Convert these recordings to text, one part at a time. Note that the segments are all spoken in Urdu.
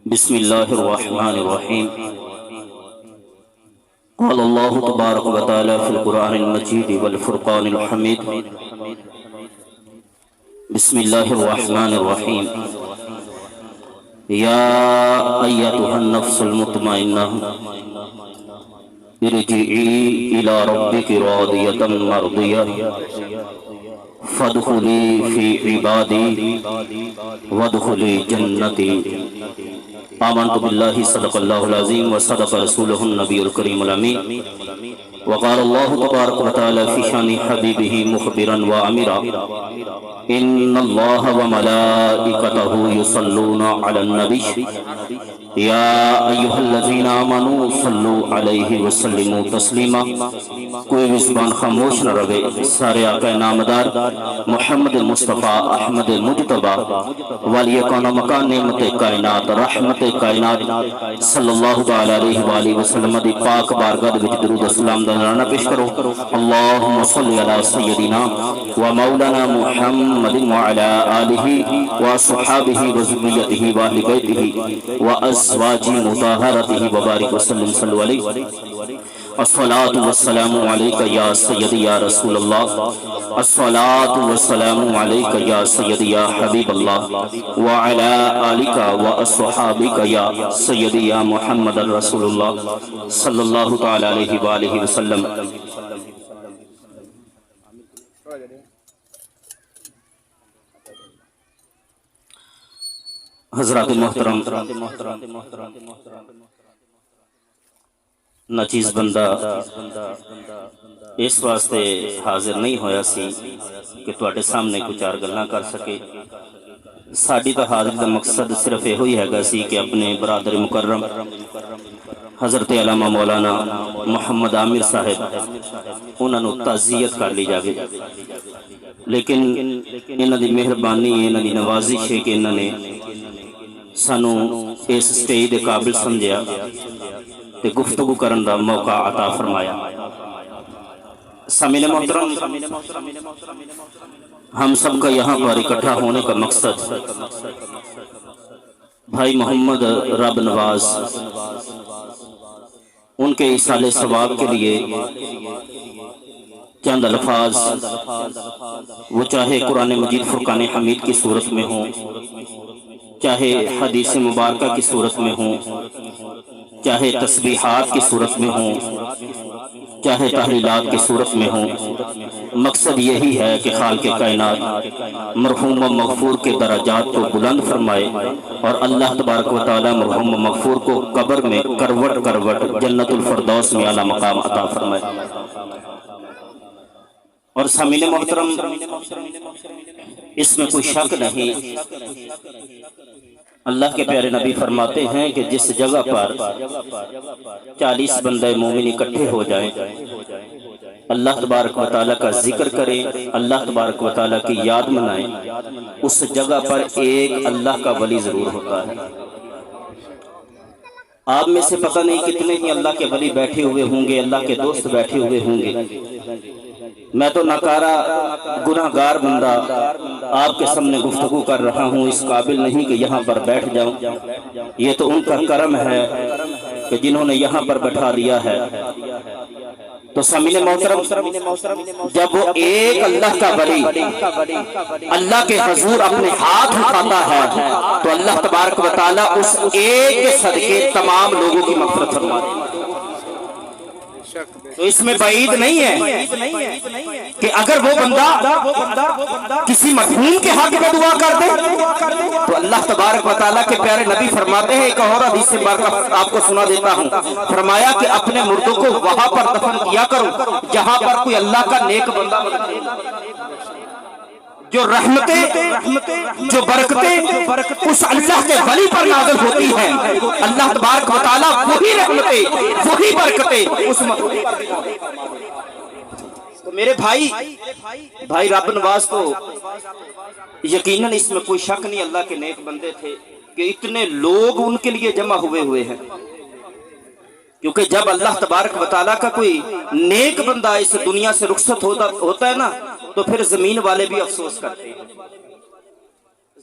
بسم اللہ الرحمن الرحیم قال اللہ تبارک و تعالی فی القرآن المجید والفرقان الحمید بسم اللہ الرحمن الرحیم یا ایتها النفس المطمئنہ ارجعی الی ربک راضیۃ مرضیہ فادخلی فی عبادی وادخلی جنتی آمنت باللہ صدق اللہ العظیم وصدق رسولہ النبی الکریم الامین وقال اللہ تبارک و تعالی فی شان حبیبہ مخبرا وامرا ان اللہ وملائکتہ یصلون علی النبی یا ایہا الذین آمنوا صلوا علیہ وسلموا تسلیما۔ کوئی بھی زبان خاموش نہ رہے، سارے آقا نامدار محمد مصطفیٰ احمد مجتبیٰ والی کون مکان نعمت کائنات رحمت کائنات صلی اللہ تعالی علیہ وآلہ وسلم دی پاک بارگاہ وچ درود السلام دا نعرہ پیش کرو۔ اللہم صلی علی سیدنا و مولانا محمد وعلی آلہ و صحابہ و ذریتہ و اہل بیتہ و ازواج مطہرتہ وبارک وسلم صلی علیہ۔ الصلاة والسلام علیکہ یا سیدی یا رسول اللہ، الصلاة والسلام علیکہ یا سیدی یا حبیب اللہ، وعلی آلکہ و اصحابکہ یا سیدی یا محمد رسول اللہ صلی اللہ تعالی علیہ وآلہ وسلم۔ حضرات محترم، نچیز بندہ اس واسطے حاضر نہیں ہویا سی کہ تواڈے سامنے کچھ چار گلاں کر سکے۔ ساڈی تو حاضر دا مقصد صرف یہ ہوئی ہے سی کہ اپنے برادر مکرم حضرت علامہ مولانا محمد عامر صاحب انہاں نوں تعزیت کر لی جاوے، لیکن انہاں دی مہربانی انہاں دی نوازش ہے کہ انہاں نے سانوں اس سٹیج دے قابل سمجھیا تے گفتگو کرن دا موقع عطا فرمایا۔ سامعین محترم، ہم سب کا یہاں پر اکٹھا ہونے کا مقصد بھائی محمد رب نواز ان کے ایصال ثواب کے لیے چند الفاظ وہ چاہے قرآن مجید فرقان حمید کی صورت میں ہوں، چاہے حدیث مبارکہ کی صورت میں ہوں، چاہے تسبیحات کی صورت میں ہوں، چاہے تحلیلات کی صورت میں ہوں، مقصد یہی ہے کہ خالق کائنات مرحوم و مغفور کے درجات کو بلند فرمائے اور اللہ تبارک و تعالی مرحوم و مغفور کو قبر میں کروٹ کروٹ جنت الفردوس میں اعلیٰ مقام عطا فرمائے۔ اور سامعین محترم، اس میں کوئی شک نہیں، اللہ کے پیارے نبی فرماتے ہیں کہ جس جگہ پر 40 بندے مومن اکٹھے ہو جائیں، اللہ تبارک و تعالیٰ کا ذکر کریں، اللہ تبارک و تعالیٰ کی یاد منائیں، اس جگہ پر ایک اللہ کا ولی ضرور ہوتا ہے۔ آپ میں سے پتہ نہیں کتنے ہی اللہ کے ولی بیٹھے ہوئے ہوں گے، اللہ کے دوست بیٹھے ہوئے ہوں گے۔ میں تو ناکارہ گناہگار بندہ آپ کے سامنے گفتگو کر رہا ہوں، اس قابل نہیں کہ یہاں پر بیٹھ جاؤں۔ یہ تو ان کا کرم ہے کہ جنہوں نے یہاں پر بٹھا دیا ہے۔ تو سامعین محترم، جب وہ ایک اللہ کا ولی اللہ کے حضور اپنے ہاتھ اٹھاتا ہے تو اللہ تبارک و تعالیٰ اس ایک کے صدقے تمام لوگوں کی مغفرت فرماتے ہیں۔ تو اس میں بعید نہیں ہے کہ اگر وہ بندہ کسی مرحوم کے حق میں دعا کر دے تو اللہ تبارک و تعالیٰ کے پیارے نبی فرماتے ہیں، ایک اور حدیث مبارکہ آپ کو سنا دیتا ہوں، فرمایا کہ اپنے مردوں کو وہاں پر دفن کیا کرو جہاں پر کوئی اللہ کا نیک بندہ جو رحمتیں جو برکتیں اس اللہ کے ولی پر نازل ہوتی ہیں، اللہ تبارک و تعالیٰ وہی رحمتیں وہی برکتیں اس تو میرے بھائی رب نواز تو یقیناً اس میں کوئی شک نہیں اللہ کے نیک بندے تھے کہ اتنے لوگ ان کے لیے جمع ہوئے ہیں، کیونکہ جب اللہ تبارک و تعالیٰ کا کوئی نیک بندہ اس دنیا سے رخصت ہوتا ہے نا تو پھر زمین والے بھی افسوس کرتے ہیں،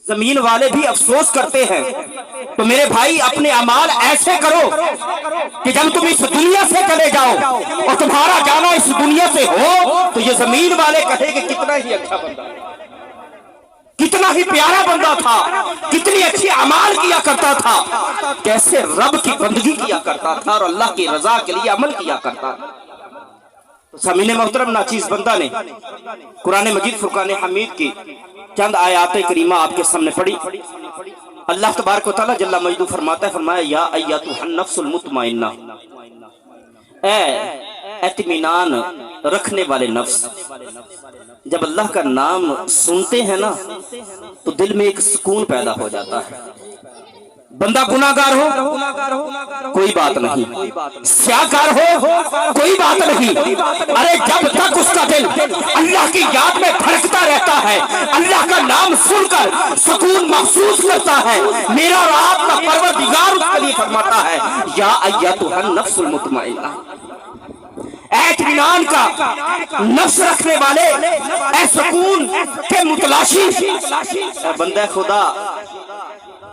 زمین والے بھی افسوس کرتے ہیں تو میرے بھائی اپنے اعمال ایسے کرو کہ جب تم اس دنیا سے چلے جاؤ اور تمہارا جانا اس دنیا سے ہو تو یہ زمین والے کہے کہ کتنا ہی اچھا بندہ، کتنا ہی پیارا بندہ تھا، کتنی اچھی اعمال کیا کرتا تھا، کیسے رب کی بندگی کیا کرتا تھا اور اللہ کی رضا کے لیے عمل کیا کرتا تھا۔ تو سامعین محترم، ناچیز بندہ نے قرآن مجید فرقان حمید کی چند آیات کریمہ آپ کے سامنے پڑھی۔ اللہ تبارک و تعالیٰ جل مجدہ فرماتا ہے، فرمایا یا ایتھا النفس المطمئنہ، اے اطمینان رکھنے والے نفس، جب اللہ کا نام سنتے ہیں نا تو دل میں ایک سکون پیدا ہو جاتا ہے۔ بندہ گناہگار ہو کوئی بات نہیں، سیاہکار ہو کوئی بات نہیں، ارے جب تک اس کا دل اللہ کی یاد میں دھڑکتا رہتا ہے، اللہ کا نام سن کر سکون محسوس کرتا ہے، میرا اور آپ کا پروردگار اس کے لیے فرماتا ہے یا ایتھا النفس المطمئنہ، اے اطمینان کا نفس رکھنے والے، اے سکون کے متلاشی، اے بندہ خدا،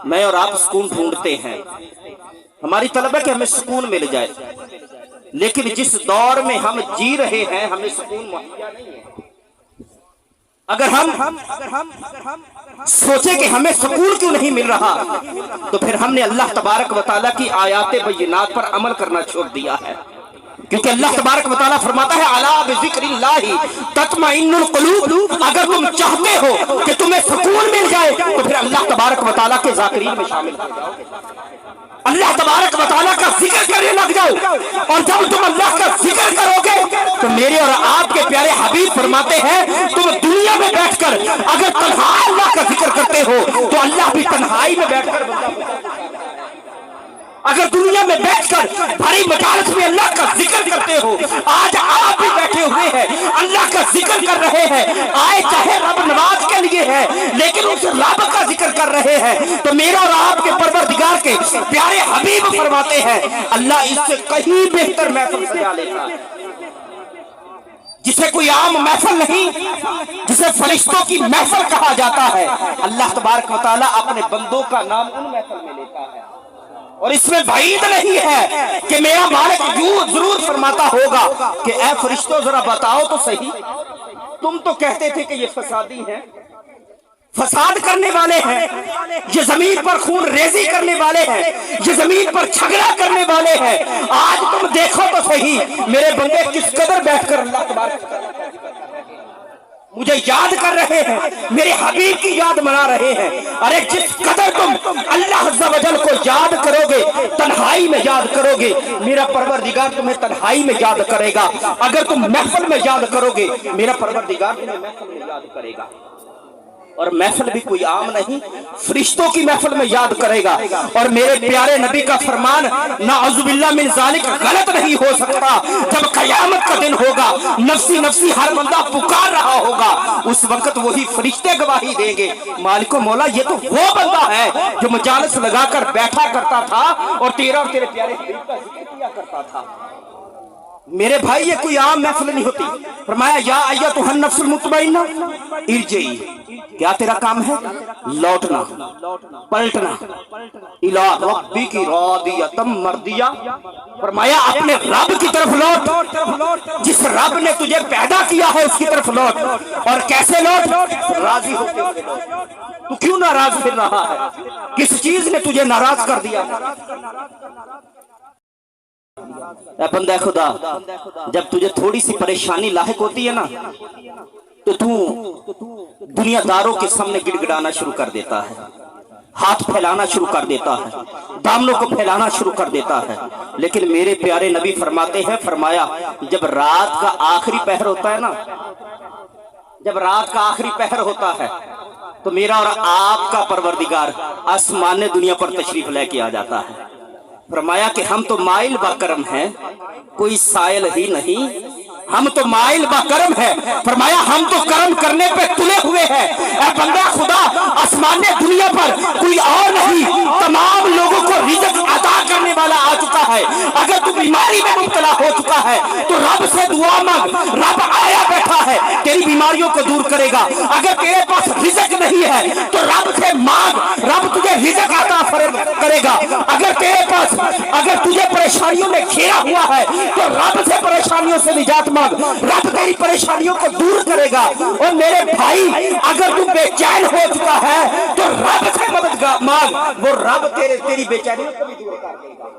میں اور آپ سکون ڈھونڈتے ہیں، ہماری طلب ہے کہ ہمیں سکون مل جائے، لیکن جس دور میں ہم جی رہے ہیں ہمیں سکون مہیا نہیں ہے۔ اگر ہم سوچے کہ ہمیں سکون کیوں نہیں مل رہا تو پھر ہم نے اللہ تبارک و تعالیٰ کی آیات بینات پر عمل کرنا چھوڑ دیا ہے، کیونکہ اللہ تبارک و تعالیٰ فرماتا ہے الا بذکر اللہ تطمئن القلوب، اگر تم چاہتے ہو کہ تمہیں سکون مل جائے تو پھر اللہ تبارک و تعالیٰ کے ذاکرین میں شامل ہو جاؤ، اللہ تبارک و تعالیٰ کا ذکر کرنے لگ جاؤ، اور جب تم اللہ کا ذکر کرو گے تو میرے اور آپ کے پیارے حبیب فرماتے ہیں تم دنیا میں بیٹھ کر اگر تنہا اللہ کا ذکر کرتے ہو تو اللہ بھی تنہائی میں بیٹھ کر اگر دنیا میں بیٹھ کر بھری مجالس میں اللہ کا ذکر کرتے ہو، آج آپ بھی بیٹھے ہوئے ہیں اللہ کا ذکر کر رہے ہیں، آئے چاہے رب نواز کے لیے ہے لیکن اس رب کا ذکر کر رہے ہیں، تو میرا اور آپ کے پروردگار کے پیارے حبیب فرماتے ہیں اللہ اس سے کہیں بہتر محفل سجا لیتا ہے، جسے کوئی عام محفل نہیں، جسے فرشتوں کی محفل کہا جاتا ہے، اللہ تبارک و تعالیٰ اپنے بندوں کا نام ان محفل میں لیتا ہے، اور اس میں بعید نہیں ہے کہ میرا مالک یوں ضرور فرماتا ہوگا کہ اے فرشتوں ذرا بتاؤ تو صحیح، تم تو کہتے تھے کہ یہ فسادی ہیں، فساد کرنے والے ہیں، یہ زمین پر خون ریزی کرنے والے ہیں، یہ زمین پر جھگڑا کرنے والے ہیں، آج تم دیکھو تو صحیح میرے بندے کس قدر بیٹھ کر اللہ تبارک و تعالیٰ مجھے یاد کر رہے ہیں، میرے حبیب کی یاد منا رہے ہیں۔ ارے جس قدر تم اللہ عز و جل کو یاد کرو گے، تنہائی میں یاد کرو گے، میرا پروردگار تمہیں تنہائی میں یاد کرے گا، اگر تم محفل میں یاد کرو گے میرا پروردگار تمہیں محفل میں یاد کرے گا، اور محفل بھی کوئی عام نہیں، فرشتوں کی محفل میں یاد کرے گا، اور میرے پیارے نبی کا فرمان نعوذ باللہ من ذالک غلط نہیں ہو سکتا، جب قیامت کا دن ہوگا نفسی نفسی ہر بندہ پکار رہا ہوگا، اس وقت وہی فرشتے گواہی دیں گے مالک و مولا یہ تو وہ بندہ ہے جو مجالس لگا کر بیٹھا کرتا تھا اور تیرا اور تیرے پیارے حبیب کا ذکر کیا کرتا تھا۔ میرے بھائی یہ کوئی عام محفل نہیں ہوتی، فرمایا یا ایتھا النفس المطمئنہ ارجعی، کیا تیرا کام ہے؟ لوٹنا، پلٹنا، الی ربک راضیۃ مرضیہ، فرمایا اپنے رب کی طرف لوٹ، جس رب نے تجھے پیدا کیا ہے اس کی طرف لوٹ، اور کیسے لوٹ؟ راضی ہوتے ہوئے لوٹ۔ تو کیوں ناراض پھر رہا ہے؟ کس چیز نے تجھے ناراض کر دیا؟ اے بندہ خدا، جب تجھے تھوڑی سی پریشانی لاحق ہوتی ہے نا تو تو دنیا داروں کے سامنے گڑ گڑانا شروع کر دیتا ہے، ہاتھ پھیلانا شروع کر دیتا ہے، دامنوں کو پھیلانا شروع کر دیتا ہے، لیکن میرے پیارے نبی فرماتے ہیں، فرمایا جب رات کا آخری پہر ہوتا ہے نا، جب رات کا آخری پہر ہوتا ہے تو میرا اور آپ کا پروردگار آسمان دنیا پر تشریف لے کے آ جاتا ہے، فرمایا کہ ہم تو مائل با کرم ہیں، کوئی سائل ہی نہیں، ہم تو مائل با کرم ہے، فرمایا ہم تو کرم کرنے پہ تلے ہوئے ہیں۔ اے بندہ خدا، آسمان دنیا پر کوئی اور نہیں، تمام لوگوں کو رزق عطا کرنے والا آ چکا ہے۔ اگر تو بیماری میں مبتلا ہو چکا ہے تو رب سے دعا مانگ، رب آیا بیٹھا ہے تیری بیماریوں کو دور کرے گا۔ اگر تیرے پاس رزق نہیں ہے تو رب سے مانگ، رب تجھے رزق عطا کرے گا. اگر تیرے پاس اگر تجھے پریشانیوں میں گھیرا ہوا ہے تو رب سے پریشانیوں سے نجات مانگ, رب تیری پریشانیوں کو دور کرے گا. اور میرے بھائی اگر تو بے چین ہو چکا ہے تو رب سے مدد مانگ, وہ رب تیری بے چینیوں کو بھی دور کر دے گا.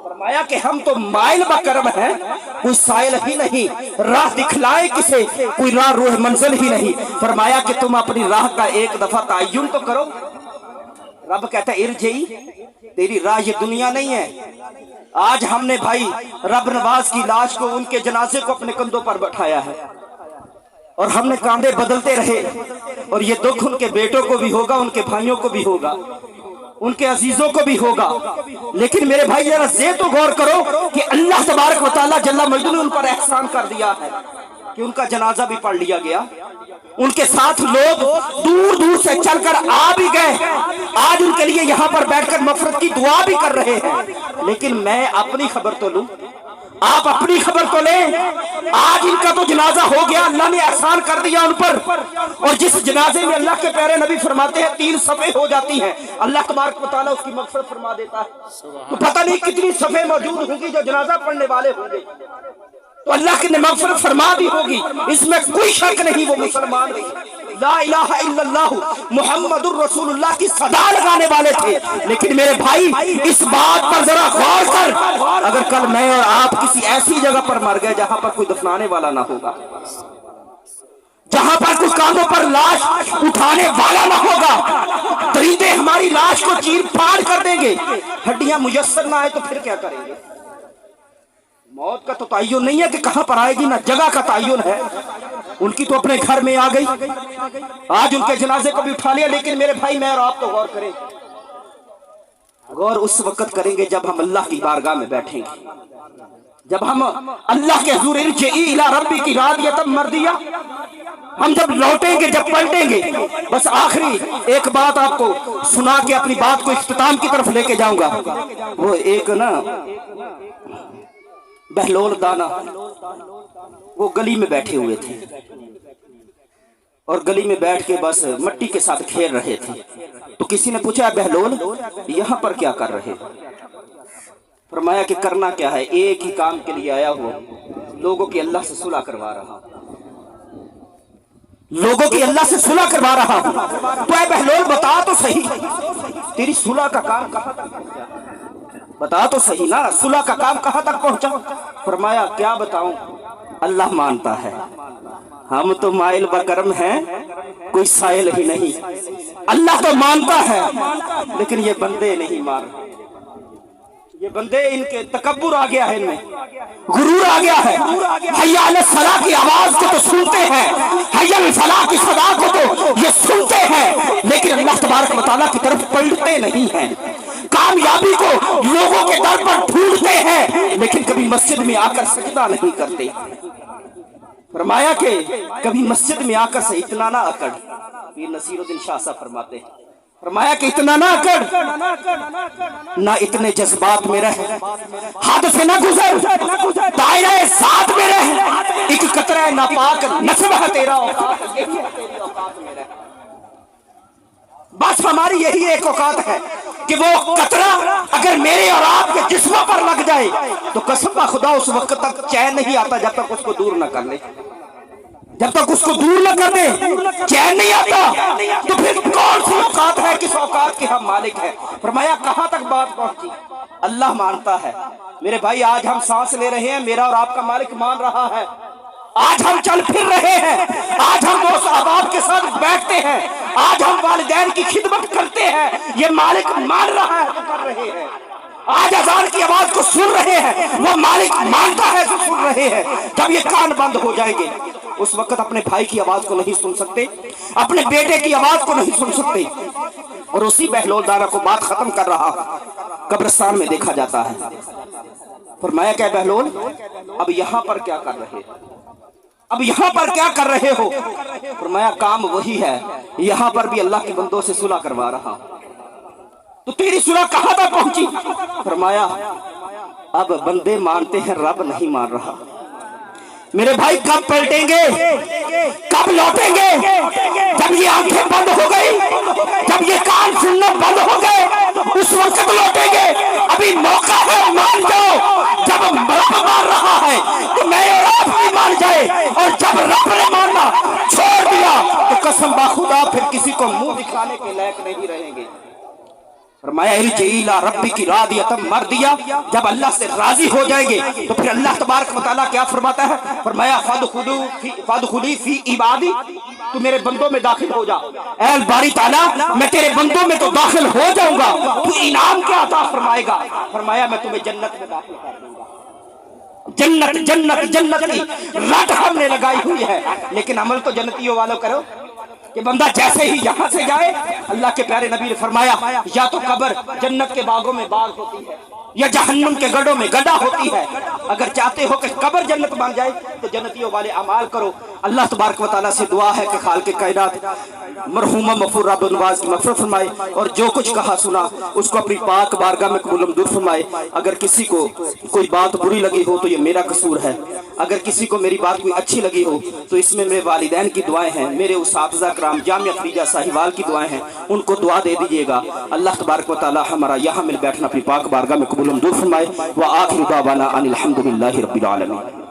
فرمایا کہ ہم تو مائل بکرم ہیں, کوئی سائل ہی نہیں, راہ دکھلائے کسے کوئی راہ روح منزل ہی نہیں. فرمایا کہ تم اپنی راہ کا ایک دفعہ تعین تو کرو. رب کہتا ہے ارجعی, تیری راہ یہ دنیا نہیں ہے. آج ہم نے بھائی رب نواز کی لاش کو, ان کے جنازے کو اپنے کندھوں پر بٹھایا ہے اور ہم نے کاندھے بدلتے رہے, اور یہ دکھ ان کے بیٹوں کو بھی ہوگا, ان کے بھائیوں کو بھی ہوگا, ان کے عزیزوں کو بھی ہوگا. لیکن میرے بھائی ذرا یہ تو غور کرو کہ اللہ تبارک و تعالیٰ جل مجدہ نے ان پر احسان کر دیا ہے کہ ان کا جنازہ بھی پڑھ لیا گیا. ان کے ساتھ لوگ دور دور سے چل کر آ بھی گئے, آج ان کے لیے یہاں پر بیٹھ کر مغفرت کی دعا بھی کر رہے ہیں. لیکن میں اپنی خبر تو لوں, آپ اپنی خبر تو لیں. آج ان کا تو جنازہ ہو گیا, اللہ نے احسان کر دیا ان پر, اور جس جنازے میں اللہ کے پیارے نبی فرماتے ہیں 3 صفیں ہو جاتی ہیں, اللہ تبارک و تعالیٰ اس کی مغفرت فرما دیتا ہے. تو پتہ نہیں کتنی صفیں موجود ہوں گی جو جنازہ پڑھنے والے ہوں گے, تو اللہ کی مغفرت فرما دی ہوگی, اس میں کوئی شک نہیں. وہ مسلمان لا الہ الا اللہ محمد الرسول اللہ کی صدا لگانے والے تھے. لیکن میرے بھائی اس بات پر ذرا غور کر, اگر کل میں اور آپ کسی ایسی جگہ پر مر گئے جہاں پر کوئی دفنانے والا نہ ہوگا, جہاں پر کچھ کاموں پر لاش اٹھانے والا نہ ہوگا, درندے ہماری لاش کو چیر پھاڑ کر دیں گے, ہڈیاں میسر نہ آئے تو پھر کیا کریں گے؟ موت کا تو تعین نہیں ہے کہ کہاں پر آئے گی, نہ جگہ کا تعین ہے. ان کی تو اپنے گھر میں آ گئی, آج ان کے جنازے کو بھی اٹھا لیا. لیکن میرے بھائی میں اور آپ تو غور کریں, غور اس وقت کریں گے جب ہم اللہ کی بارگاہ میں بیٹھیں گے, جب ہم اللہ کے حضور ارجعی الی ربک راضیۃ مرضیہ, ہم جب لوٹیں گے, جب پلٹیں گے. بس آخری ایک بات آپ کو سنا کے اپنی بات کو اختتام کی طرف لے کے جاؤں گا. وہ ایک نا بہلول دانا, وہ گلی میں بیٹھے ہوئے تھے اور گلی میں بیٹھ کے بس مٹی کے ساتھ کھیل رہے تھے. تو کسی نے پوچھا بہلول یہاں پر کیا کر رہے؟ فرمایا کہ کرنا کیا ہے, ایک ہی کام کے لیے آیا ہوا, لوگوں کی اللہ سے صلح کروا رہا, لوگوں کی اللہ سے صلح کروا رہا ہوں. تو اے بہلول بتا تو صحیح, تیری صلح کا کام کہاں تک پہنچا؟ بتا تو صحیح نا, صلح کا کام کہاں تک پہنچا؟ فرمایا کیا بتاؤں, اللہ مانتا ہے, ہم تو مائل بکرم ہیں, کوئی سائل ہی نہیں. اللہ تو مانتا ہے لیکن یہ بندے نہیں مان رہے. یہ بندے ان کے تکبر آ گیا ہے, ان میں غرور آ گیا ہے. حی علی الصلاۃ کی آواز کو تو سنتے ہیں, حی علی الفلاح کی صدا کو تو یہ سنتے ہیں, لیکن اللہ تبارک و تعالیٰ کی طرف پلٹتے نہیں ہیں. کامیابی کو لوگوں کے در پر ڈھونڈتے ہیں لیکن کبھی مسجد میں آ کر سجدہ نہیں کرتے. فرمایا کہ کبھی مسجد میں آ کر سے اتنا نہ اکڑ, پیر نصیر الدین شاہ صاحب فرماتے ہیں, فرمایا کہ اتنا نہ اکڑ, نہ اتنے جذبات میں رہ, حد سے نہ گزر, دائرہ ذات میں رہ, ایک قطرہ ناپاک نصب ہے تیرا اوقات, یہی ہے تیری اوقات میں رہ. بس ہماری یہی ایک اوقات ہے کہ وہ قطرہ اگر میرے اور آپ کے جسموں پر لگ جائے تو قسم خدا اس وقت تک چین نہیں آتا جب تک اس کو دور نہ کر لے, جب تک اس کو دور نہ کر دے چین نہیں آتا. تو پھر کون سی اوقات ہے, کس اوقات کے ہم مالک ہیں؟ فرمایا کہاں تک بات پہنچی, اللہ مانتا ہے. میرے بھائی آج ہم سانس لے رہے ہیں, میرا اور آپ کا مالک مان رہا ہے. آج ہم چل پھر رہے ہیں, آج ہم دوست احباب کے ساتھ بیٹھتے ہیں, آج ہم والدین کی خدمت کرتے ہیں, یہ مالک مان رہا ہے تو کر رہے ہیں. آج اذان کی آواز کو سن رہے ہیں, وہ مالک مانتا ہے تو سن رہے ہیں. جب یہ کان بند ہو جائیں گے اس وقت اپنے بھائی کی آواز کو نہیں سن سکتے, اپنے بیٹے کی آواز کو نہیں سن سکتے. اور اسی بہلول دارا کو بات ختم کر رہا قبرستان میں دیکھا جاتا ہے. فرمایا کہ بہلول اب یہاں پر کیا کر رہے, اب یہاں پر کیا کر رہے ہو؟ فرمایا کام وہی ہے, یہاں پر بھی اللہ کے بندوں سے صلح کروا رہا. تو تیری صلح کہاں تک پہنچی؟ فرمایا اب بندے مانتے ہیں, رب نہیں مان رہا. میرے بھائی کب پلٹیں گے, کب لوٹیں گے؟ جب یہ آنکھیں بند ہو گئی, جب یہ کان سننا بند ہو گئے, اس وقت کھانے کے لائق نہیں رہیں گے۔ فرمایا ارجعی الی ربک راضیۃ مرضیہ، جب اللہ سے راضی ہو جائیں گے تو پھر اللہ تبارک و تعالیٰ کیا فرماتا ہے؟ فرمایا فادخلی فی عبادی، تو میرے بندوں میں داخل ہو جا۔ اے الباری تعالیٰ میں تیرے بندوں میں تو داخل ہو جاؤں گا، تو انعام کیا عطا فرمائے گا؟ فرمایا میں تمہیں جنت میں داخل کر دوں گا۔ جنت جنت جنت کی رٹ ہم نے لگائی ہوئی ہے، لیکن عمل تو جنتیوں والوں کرو کہ بندہ جیسے ہی یہاں سے جائے، اللہ کے پیارے نبی نے فرمایا یا تو قبر جنت کے باغوں میں باغ ہوتی ہے یا جہنم کے گڑھوں میں گڑھا ہوتی ہے۔ اگر چاہتے ہو کہ قبر جنت بن جائے تو جنتیوں والے اعمال کرو۔ اللہ تبارک و تعالیٰ سے دعا ہے کہ خالق کائنات مرحومہ مغفور رب النواز کی مغفرت فرمائے، اور جو کچھ کہا سنا اس کو اپنی پاک بارگاہ میں قبول منظور فرمائے۔ اگر کسی کو کوئی بات بری لگی ہو تو یہ میرا قصور ہے، اگر کسی کو میری بات کوئی اچھی لگی ہو تو اس میں میرے والدین کی دعائیں ہیں، میرے اساتذہ کرام جامعہ خدیجہ ساہیوال کی دعائیں ہیں، ان کو دعا دے دیجیے گا۔ اللہ تبارک و تعالیٰ ہمارا یہاں مل بیٹھنا اپنی پاک بارگاہ میں قبول منظور فرمائے۔ وآخر دعوانا ان الحمد للہ رب العالمین۔